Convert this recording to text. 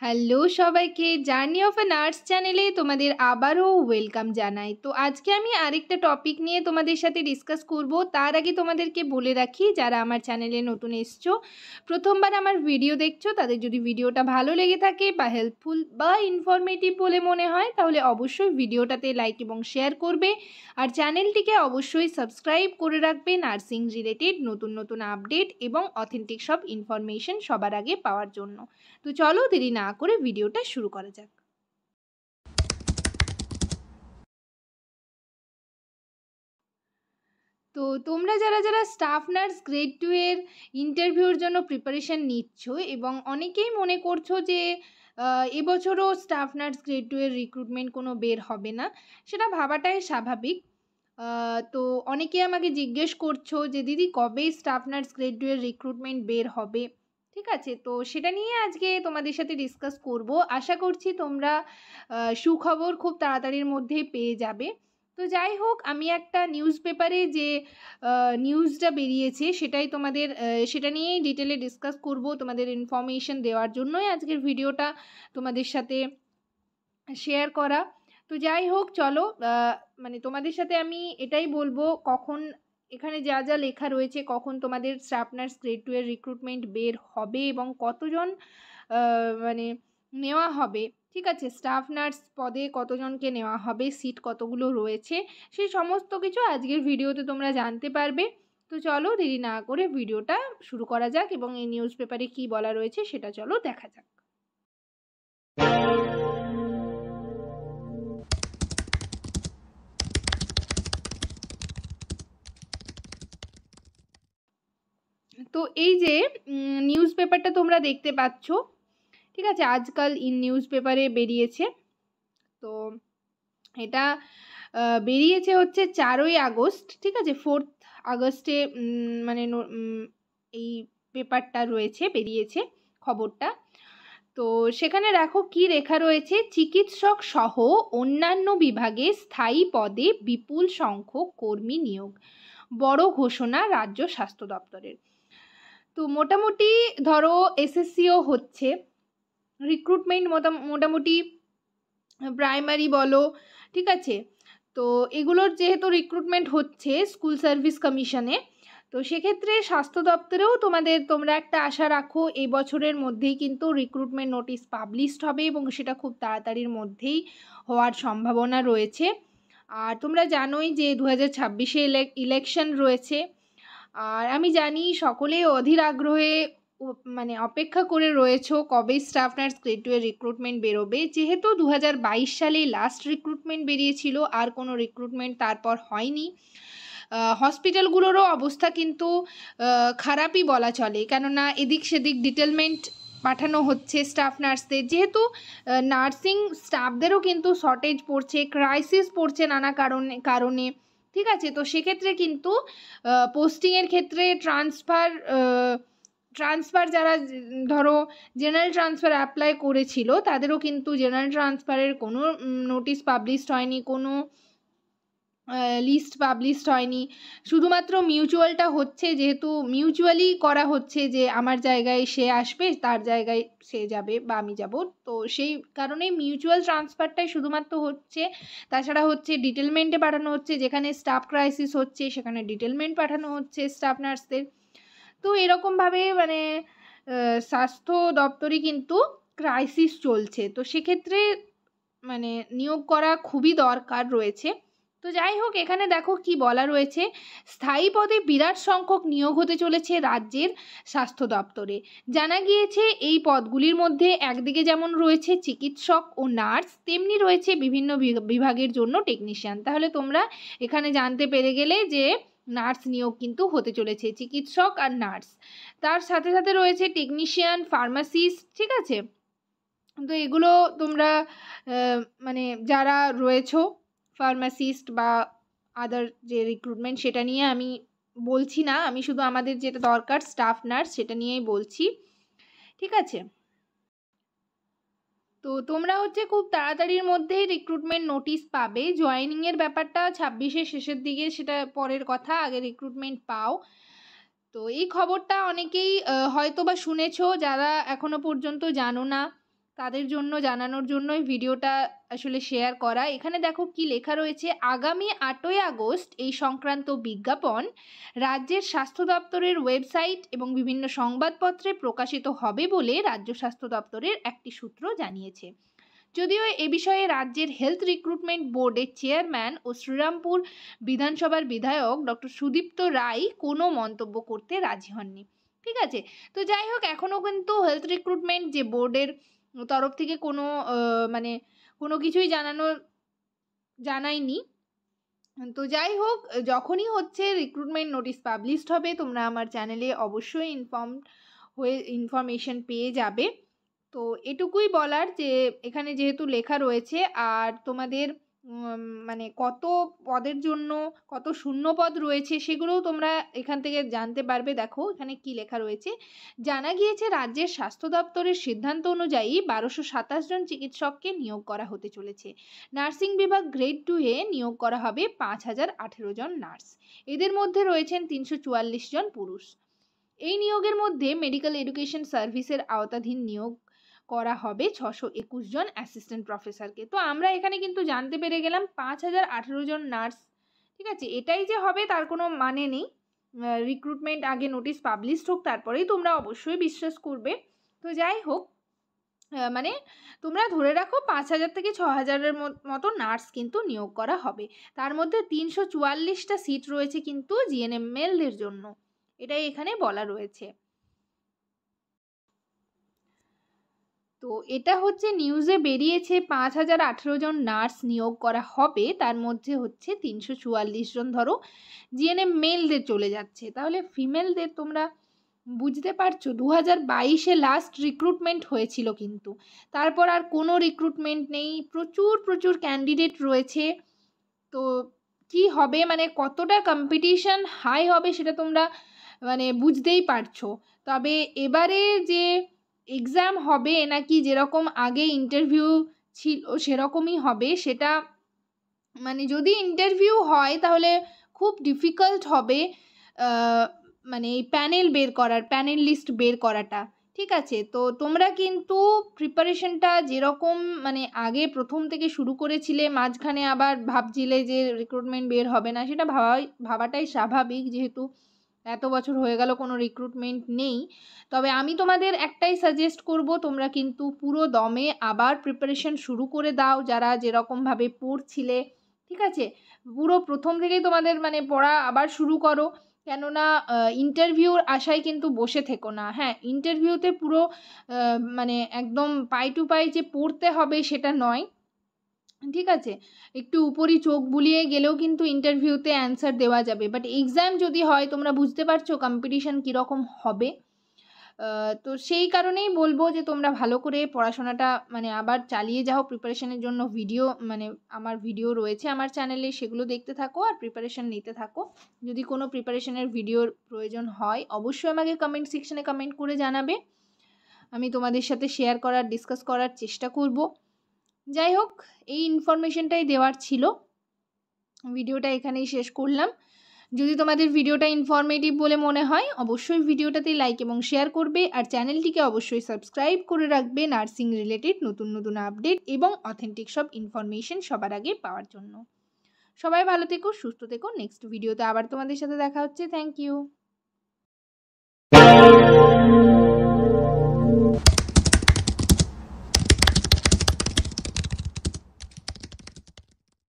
Hello সবাইকে, journey of a nurse চ্যানেলে তোমাদের আবারও ওয়েলকাম জানাই। তো আজকে আমি আরেকটা টপিক নিয়ে তোমাদের সাথে ডিসকাস করব। তার আগে তোমাদেরকে বলে রাখি, যারা আমার চ্যানেলে নতুন এসছো, প্রথমবার আমার ভিডিও দেখছো, তাদের যদি ভিডিওটা ভালো লেগে থাকে বা হেল্পফুল বা ইনফরমেটিভ বলে মনে হয়, তাহলে অবশ্যই ভিডিওটাতে লাইক এবং শেয়ার করবে। আর চ্যানেলটিকে অবশ্যই সাবস্ক্রাইব করে রাখবে নার্সিং রিলেটেড নতুন নতুন আপডেট এবং অথেন্টিক সব ইনফরমেশন সবার আগে পাওয়ার জন্য। তো চলো দেরি না করে ভিডিওটা শুরু করা যাক। তো তোমরা যারা যারা স্টাফ নার্স গ্রেড 2 এর ইন্টারভিউর জন্য প্রিপারেশন নিচ্ছ এবং অনেকেই মনে করছো যে এবছরও স্টাফ নার্স গ্রেড 2 এর রিক্রুটমেন্ট কোনো বের হবে না, সেটা ভাবাটাই স্বাভাবিক। তো অনেকে আমাকে জিজ্ঞেস করছো যে দিদি কবে স্টাফ নার্স গ্রেড 2 এর রিক্রুটমেন্ট বের হবে। ঠিক আছে, তো সেটা নিয়ে আজকে তোমাদের সাথে ডিসকাস করব। আশা করছি তোমরা সুখবর খুব তাড়াতাড়ির মধ্যেই পেয়ে যাবে। তো যাই হোক, আমি একটা নিউজ পেপারে যে নিউজটা বেরিয়েছে সেটাই তোমাদের সেটা নিয়েই ডিটেলে ডিসকাস করব, তোমাদের ইনফরমেশন দেওয়ার জন্যই আজকের ভিডিওটা তোমাদের সাথে শেয়ার করা। তো যাই হোক, চলো মানে তোমাদের সাথে আমি এটাই বলবো, কখন এখানে যা যা লেখা রয়েছে, কখন তোমাদের স্টাফ নার্স গ্রেড 2 এর রিক্রুটমেন্ট বের হবে এবং কতজন মানে নেওয়া হবে। ঠিক আছে, স্টাফ নার্স পদে কতজনকে নেওয়া হবে, সিট কতগুলো রয়েছে, সেই সমস্ত কিছু আজকের ভিডিওতে তোমরা জানতে পারবে। তো চলো দেরি না করে ভিডিওটা শুরু করা যাক এবং এই নিউজ পেপারে কী বলা রয়েছে সেটা চলো দেখা যাক। তো এই যে নিউজ পেপারটা তোমরা দেখতে পাচ্ছ, ঠিক আছে, আজকাল নিউজ পেপারে বেরিয়েছে। তো এটা বেরিয়েছে হচ্ছে 4ই আগস্ট, ঠিক আছে, 4th আগস্টে মানে এই পেপারটা রয়েছে, বেরিয়েছে খবরটা। তো সেখানে দেখো কি লেখা রয়েছে, চিকিৎসক সহ অন্যান্য বিভাগে স্থায়ী পদে বিপুল সংখ্যক কর্মী নিয়োগ, বড় ঘোষণা রাজ্য স্বাস্থ্য দপ্তরের। তো মোটামুটি ধরো এসএসসিও হচ্ছে, রিক্রুটমেন্ট মোটামুটি প্রাইমারি বলো, ঠিক আছে, তো এগুলোর যেহেতু রিক্রুটমেন্ট হচ্ছে স্কুল সার্ভিস কমিশনে, তো সেক্ষেত্রে স্বাস্থ্য দপ্তরেও তোমরা একটা আশা রাখো, এই বছরের মধ্যেই কিন্তু রিক্রুটমেন্ট নোটিশ পাবলিশড হবে এবং সেটা খুব তাড়াতাড়ির মধ্যেই হওয়ার সম্ভাবনা রয়েছে। আর তোমরা জানোই যে 2026-এ ইলেকশন রয়েছে। আর আমি জানি সকলেই অধীর আগ্রহে মানে অপেক্ষা করে রয়েছো কবে স্টাফ নার্স গ্রেড 2 এর রিক্রুটমেন্ট বেরোবে। যেহেতু 2022 সালেই লাস্ট রিক্রুটমেন্ট বেরিয়েছিল, আর কোনো রিক্রুটমেন্ট তারপর হয়নি। হসপিটালগুলোরও অবস্থা কিন্তু খারাপই বলা চলে, কেননা এদিক সেদিক ডিটেলমেন্ট পাঠানো হচ্ছে স্টাফ নার্সদের, যেহেতু নার্সিং স্টাফদেরও কিন্তু শর্টেজ পড়ছে, ক্রাইসিস পড়ছে নানা কারণে। ঠিক আছে, তো সেক্ষেত্রে কিন্তু পোস্টিংয়ের ক্ষেত্রে ট্রান্সফার যারা ধরো জেনারেল ট্রান্সফার অ্যাপ্লাই করেছিল, তাদেরও কিন্তু জেনারেল ট্রান্সফারের কোনো নোটিশ পাবলিশড হয়নি, কোনো লিস্ট পাবলিশড হয়নি। শুধুমাত্র মিউচুয়ালটা হচ্ছে, যেহেতু মিউচুয়ালি করা হচ্ছে যে আমার জায়গায় সে আসবে, তার জায়গায় সে যাবে বা আমি যাব, তো সেই কারণে মিউচুয়াল ট্রান্সফারটাই শুধুমাত্র হচ্ছে। তাছাড়া হচ্ছে ডিটেলমেন্টে পাঠানো হচ্ছে, যেখানে স্টাফ ক্রাইসিস হচ্ছে সেখানে ডিটেলমেন্ট পাঠানো হচ্ছে স্টাফ নার্সদের। তো এরকমভাবে মানে স্বাস্থ্য দপ্তরে কিন্তু ক্রাইসিস চলছে, তো সেক্ষেত্রে মানে নিয়োগ করা খুবই দরকার রয়েছে। তো যাই হোক, এখানে দেখো কি বলা রয়েছে, স্থায়ী পদে বিরাট সংখ্যক নিয়োগ হতে চলেছে রাজ্যের স্বাস্থ্য দপ্তরে। জানা গিয়েছে এই পদগুলির মধ্যে একদিকে যেমন রয়েছে চিকিৎসক ও নার্স, তেমনি রয়েছে বিভিন্ন বিভাগের জন্য টেকনিশিয়ান। তাহলে তোমরা এখানে জানতে পেরে গেলে যে নার্স নিয়োগ কিন্তু হতে চলেছে, চিকিৎসক আর নার্স, তার সাথে সাথে রয়েছে টেকনিশিয়ান, ফার্মাসিস্ট, ঠিক আছে। তো এগুলো তোমরা মানে যারা রয়েছো ফার্মাসিস্ট বা আদার যে রিক্রুটমেন্ট, সেটা নিয়ে আমি বলছি না, আমি শুধু আমাদের যেটা দরকার স্টাফ নার্স সেটা নিয়েই বলছি, ঠিক আছে। তো তোমরা হচ্ছে খুব তাড়াতাড়ির মধ্যেই রিক্রুটমেন্ট নোটিশ পাবে। জয়েনিংয়ের ব্যাপারটা 26-এর শেষের দিকে, সেটা পরের কথা, আগে রিক্রুটমেন্ট পাও। তো এই খবরটা অনেকেই হয়তো বা শুনেছো, যারা এখনো পর্যন্ত জানো না তাদের জন্য জানানোর জন্যই ভিডিওটা আসলে শেয়ার করা। এখানে দেখো কি লেখা রয়েছে, আগামী 8ই আগস্ট এই সংক্রান্ত বিজ্ঞাপন রাজ্যের স্বাস্থ্য দপ্তরের ওয়েবসাইট এবং বিভিন্ন সংবাদপত্রে প্রকাশিত হবে বলে রাজ্য স্বাস্থ্য দপ্তরের একটি সূত্র জানিয়েছে। যদিও এ বিষয়ে রাজ্যের হেলথ রিক্রুটমেন্ট বোর্ডের চেয়ারম্যান ও শ্রীরামপুর বিধানসভার বিধায়ক ডক্টর সুদীপ্ত রায় কোনো মন্তব্য করতে রাজি হননি। ঠিক আছে, তো যাই হোক, এখনও কিন্তু হেলথ রিক্রুটমেন্ট যে বোর্ডের তরফ থেকে কোনো মানে কোনো কিছুই জানায়নি। তো যাই হোক, যখনই হচ্ছে রিক্রুটমেন্ট নোটিশ পাবলিশড হবে তোমরা আমার চ্যানেলে অবশ্যই ইনফরমেশন পেয়ে যাবে। তো এটুকুই বলার যে এখানে যেহেতু লেখা রয়েছে, আর তোমাদের মানে কত পদের জন্য কত শূন্য পদ রয়েছে সেগুলোও তোমরা এখান থেকে জানতে পারবে। দেখো এখানে কি লেখা রয়েছে, জানা গিয়েছে রাজ্যের স্বাস্থ্য দপ্তরের সিদ্ধান্ত অনুযায়ী 1227 জন চিকিৎসককে নিয়োগ করা হতে চলেছে। নার্সিং বিভাগ গ্রেড 2-এ নিয়োগ করা হবে 5018 জন নার্স। এদের মধ্যে রয়েছেন 344 জন পুরুষ। এই নিয়োগের মধ্যে মেডিকেল এডুকেশন সার্ভিসের আওতাধীন নিয়োগ করা হবে 621 জন অ্যাসিস্ট্যান্ট প্রফেসরকে। তো আমরা এখানে কিন্তু জানতে পেরে গেলাম 5018 জন নার্স। ঠিক আছে, এটাই যে হবে তার কোনো মানে নেই। রিক্রুটমেন্ট আগে নোটিশ পাবলিশড হোক, তারপরেই তোমরা অবশ্যই বিশ্বাস করবে। তো যাই হোক, মানে তোমরা ধরে রাখো 5000 থেকে 6000-এর মতো নার্স কিন্তু নিয়োগ করা হবে। তার মধ্যে 344টা সিট রয়েছে কিন্তু জিএনএমএলদের জন্য, এটাই এখানে বলা রয়েছে। তো এটা হচ্ছে নিউজে বেরিয়েছে 5018 জন নার্স নিয়োগ করা হবে, তার মধ্যে হচ্ছে 344 জন ধরো জিএনএম মেলদের চলে যাচ্ছে। তাহলে ফিমেলদের তোমরা বুঝতে পারছো 2022-এ লাস্ট রিক্রুটমেন্ট হয়েছিল, কিন্তু তারপর আর কোনো রিক্রুটমেন্ট নেই। প্রচুর ক্যান্ডিডেট রয়েছে। তো কি হবে, মানে কতটা কম্পিটিশন হাই হবে সেটা তোমরা মানে বুঝতেই পারছো। তবে এবারে যে এক্সাম হবে নাকি যেরকম আগে ইন্টারভিউ ছিল সেরকমই হবে, সেটা মানে যদি ইন্টারভিউ হয় তাহলে খুব ডিফিকাল্ট হবে মানে এই প্যানেল লিস্ট বের করাটা। ঠিক আছে, তো তোমরা কিন্তু প্রিপারেশনটা যেরকম মানে আগে প্রথম থেকে শুরু করেছিলে, মাঝখানে আবার ভাবছিলে যে রিক্রুটমেন্ট বের হবে না, সেটা ভাবাটাই স্বাভাবিক, যেহেতু এত বছর হয়ে গেল কোনো রিক্রুটমেন্ট নেই। তবে আমি তোমাদের একটাই সাজেস্ট করব, তোমরা কিন্তু পুরো দমে আবার প্রিপারেশন শুরু করে দাও, যারা যেরকমভাবে পড়ছিলে। ঠিক আছে, পুরো প্রথম থেকেই তোমাদের মানে পড়া আবার শুরু করো, কেননা ইন্টারভিউর আশায় কিন্তু বসে থেকো না। হ্যাঁ, ইন্টারভিউতে পুরো মানে একদম পাই টু পাই যে পড়তে হবে সেটা নয়। ঠিক আছে, একটু উপরই চোখ বুলিয়ে গেলেও কিন্তু ইন্টারভিউতে অ্যান্সার দেওয়া যাবে, বাট এক্সাম যদি হয় তোমরা বুঝতে পারছো কম্পিটিশান কীরকম হবে। তো সেই কারণেই বলবো যে তোমরা ভালো করে পড়াশোনাটা মানে আবার চালিয়ে যাও। প্রিপারেশনের জন্য আমার ভিডিও রয়েছে আমার চ্যানেলে, সেগুলো দেখতে থাকো আর প্রিপারেশন নিতে থাকো। যদি কোনো প্রিপারেশনের ভিডিওর প্রয়োজন হয় অবশ্যই আমাকে কমেন্ট সেকশনে কমেন্ট করে জানাবে, আমি তোমাদের সাথে শেয়ার করার ডিসকাস করার চেষ্টা করব। যাই হোক, এই ইনফরমেশনটাই দেওয়ার ছিল, ভিডিওটা এখানেই শেষ করলাম। যদি তোমাদের ভিডিওটা ইনফরমেটিভ বলে মনে হয় অবশ্যই ভিডিওটাতে লাইক এবং শেয়ার করবে, আর চ্যানেলটিকে অবশ্যই সাবস্ক্রাইব করে রাখবে নার্সিং রিলেটেড নতুন আপডেট এবং অথেন্টিক সব ইনফরমেশন সবার আগে পাওয়ার জন্য। সবাই ভালো থেকো, সুস্থ থেকো। নেক্সট ভিডিওতে আবার তোমাদের সাথে দেখা হচ্ছে। Thank you.